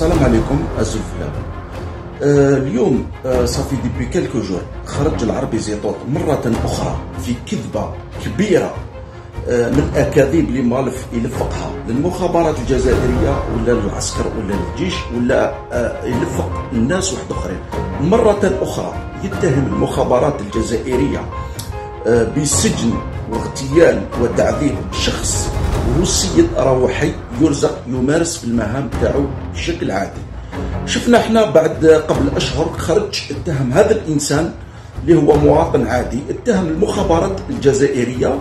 السلام عليكم الزفلاء. اليوم صافي ديبي كيلكو جور خرج العربي زيطوط مرة أخرى في كذبة كبيرة من أكاذيب اللي مالف يلفقها للمخابرات الجزائرية ولا للعسكر ولا للجيش ولا يلفق الناس واحد آخرين. مرة أخرى يتهم المخابرات الجزائرية بسجن واغتيال وتعذيب شخص وهو السيد روحي يرزق يمارس في المهام تاعو بشكل عادي. شفنا احنا بعد قبل اشهر خرج اتهم هذا الانسان اللي هو مواطن عادي، اتهم المخابرات الجزائريه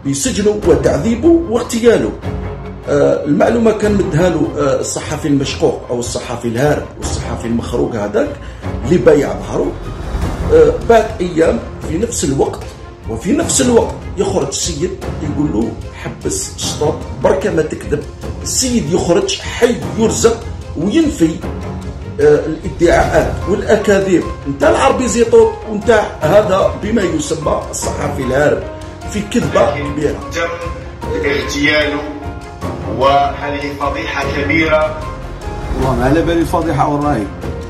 بسجنه وتعذيبه واغتياله. المعلومه كان مدها له الصحفي المشقوق او الصحفي الهارب والصحفي المخروق هذاك اللي بايع ظهره. بعد ايام في نفس الوقت وفي نفس الوقت يخرج السيد يقول له حبس شطط بركه ما تكذب. السيد يخرج حي يرزق وينفي الادعاءات والاكاذيب نتاع العربي زيطوط ونتاع هذا بما يسمى الصحفي الهارب في كذبه كبيره. تم اغتياله وهذه فضيحه كبيره. والله ما على بالي الفضيحه والراي،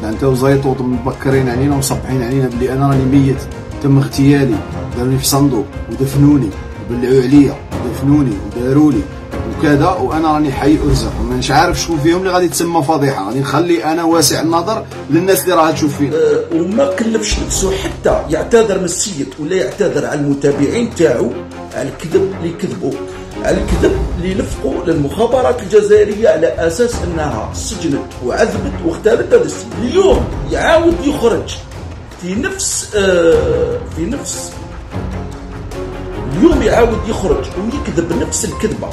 انت وزيطوط مبكرين علينا ومصبحين علينا بلي انا راني ميت، تم اغتيالي، داروني في صندوق ودفنوني وبلعوا عليا ودفنوني ودارولي وكذا، وانا راني حي ارزق ومانيش عارف شكون فيهم اللي غادي تسمى فضيحه. غادي نخلي انا واسع النظر للناس اللي راها تشوف فينا. وما كلفش نفسه حتى يعتذر من السيد ولا يعتذر على المتابعين تاعو على الكذب اللي كذبوا، على الكذب اللي لفقوا للمخابرات الجزائريه على اساس انها سجنت وعذبت واغتالت هذا السيد. اليوم يعاود يخرج في نفس اليوم يعاود يخرج ويكذب نفس الكذبه.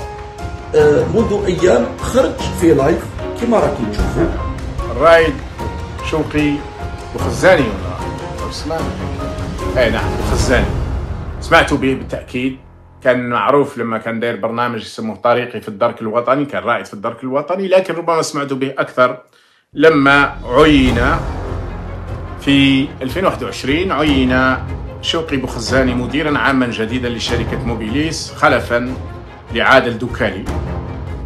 منذ ايام خرج في لايف كما راكم تشوفوا. الرايد شوقي بوخزاني ولا اسمه؟ اي نعم بوخزاني، سمعتوا به بالتاكيد. كان معروف لما كان داير برنامج يسموه طريقي في الدرك الوطني، كان رائد في الدرك الوطني، لكن ربما سمعتوا به اكثر لما عين في 2021. عين شوقي بوخزاني مديرا عاما جديدا لشركة موبيليس خلفا لعادل دوكالي.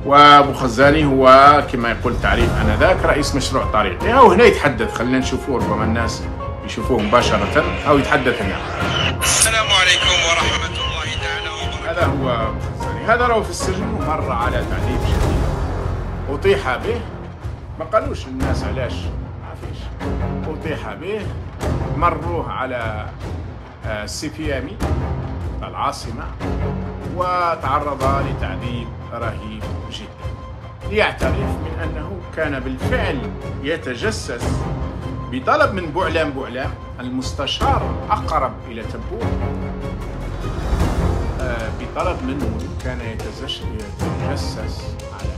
وبوخزاني هو كما يقول تعريف آنذاك رئيس مشروع طريقي. أو هنا يتحدث، خلينا نشوفوه ربما الناس يشوفوه مباشرة أو يتحدث هنا. السلام عليكم ورحمة الله تعالى وبركاته. هذا هو بوخزاني، هذا راهو في السجن ومر على تعذيب شديد أطيح به. ما قالوش الناس علاش، ما فيش. أطيح به، مروه على السيفيامي العاصمة وتعرض لتعذيب رهيب جدا. ليعترف من أنه كان بالفعل يتجسس بطلب من بوعلام المستشار الأقرب إلى تبوك، بطلب منه كان يتجسس على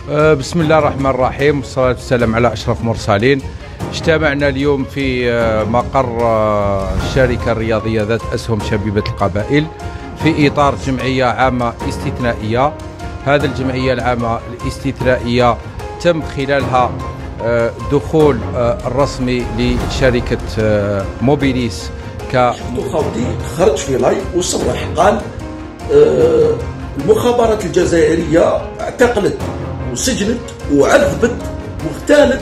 كبار. بسم الله الرحمن الرحيم والصلاة والسلام على أشرف المرسلين. اجتمعنا اليوم في مقر الشركة الرياضية ذات أسهم شبيبة القبائل في إطار جمعية عامة استثنائية. هذه الجمعية العامة الاستثنائية تم خلالها دخول الرسمي لشركة موبيليس خوتي خرج في لايف وصرح قال المخابرات الجزائرية اعتقلت وسجنت وعذبت واغتالت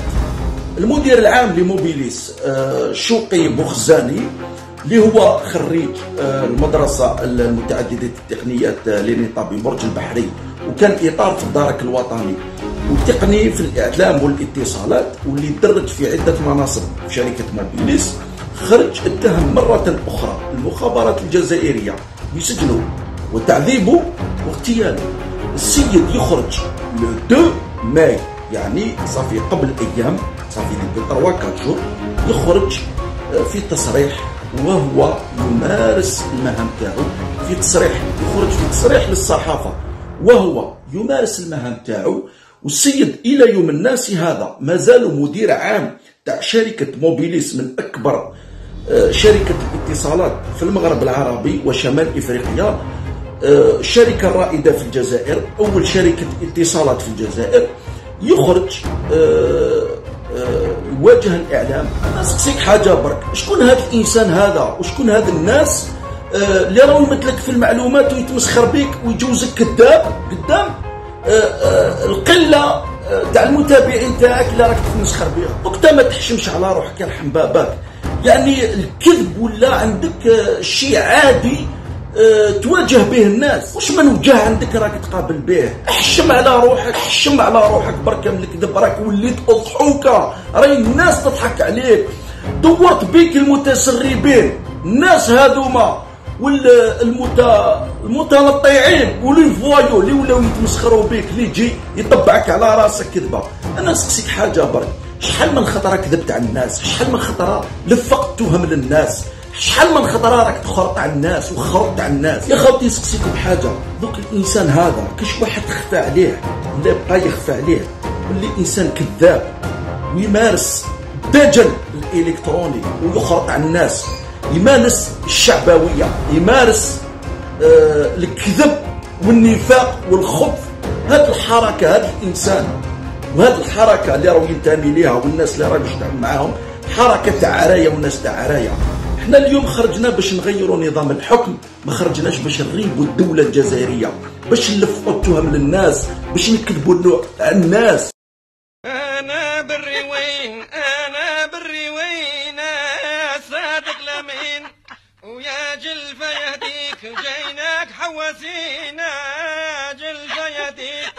المدير العام لموبيليس شوقي بوخزاني اللي هو خريج المدرسة المتعددة التقنيات لنطا ببرج البحري، وكان إطار في الدرك الوطني وتقني في الإعلام والاتصالات، واللي درج في عدة مناصب في شركة موبيليس. خرج اتهم مرة أخرى المخابرات الجزائرية بسجنه وتعذيبه واغتياله. السيد يخرج لو 2 ماي، يعني صافي قبل أيام، صافي 3-4 شهور، يخرج في تصريح وهو يمارس المهام تاعو. في تصريح يخرج في تصريح للصحافة وهو يمارس المهام تاعو. والسيد إلى يوم الناس هذا ما زال مدير عام تاع شركة موبيليس من أكبر شركة الاتصالات في المغرب العربي وشمال إفريقيا، الشركة الرائدة في الجزائر، أول شركة اتصالات في الجزائر. يخرج يواجه الإعلام. أنا نسقسيك حاجة برك، شكون هذا الإنسان هذا وشكون هذا الناس اللي راهو يمثلك في المعلومات ويتمسخر بك ويجوزك كذاب قدام؟ القله تاع المتابعين تاعك اللي راك تتمسخر بها، وقتها ما تحشمش على روحك يرحم باباك. يعني الكذب ولا عندك شيء عادي تواجه به الناس، واش من وجه عندك راك تقابل به. احشم على روحك، احشم على روحك بركه من الكذب، راك وليت اضحوكه، راهي الناس تضحك عليك. دورت بيك المتسربين، الناس هذوما المتنطعين ولي فوايو اللي ولاو يتمسخروا بيك، اللي يجي يطبعك على راسك كذبه. انا نسقسيك حاجه برك، شحال من خطره كذبت على الناس، شحال من خطره لفقت تهم للناس، شحال من خطره راك تخرط على الناس وخرطت على الناس. يا خوتي نسقسيكم بحاجه، دوك الانسان هذا كاش واحد تخفى عليه ولا يبقى يخفى عليه، واللي انسان كذاب ويمارس الدجل الالكتروني ويخرط على الناس، يمارس الشعبويه، يمارس الكذب والنفاق والخبث. هذه الحركه، هذا الانسان وهذه الحركه اللي راهو ينتمي ليها والناس اللي راهو يشتغل معاهم حركه تاع عرايه والناس تاع عرايه. احنا اليوم خرجنا باش نغيروا نظام الحكم، ما خرجناش باش نريبوا الدوله الجزائريه، باش نلفوا التهم للناس، باش نكذبوا الناس. انا بالروين انا بالروين صادق لمين ويا جلفه يهديك جيناك حواسينا جلفه يهديك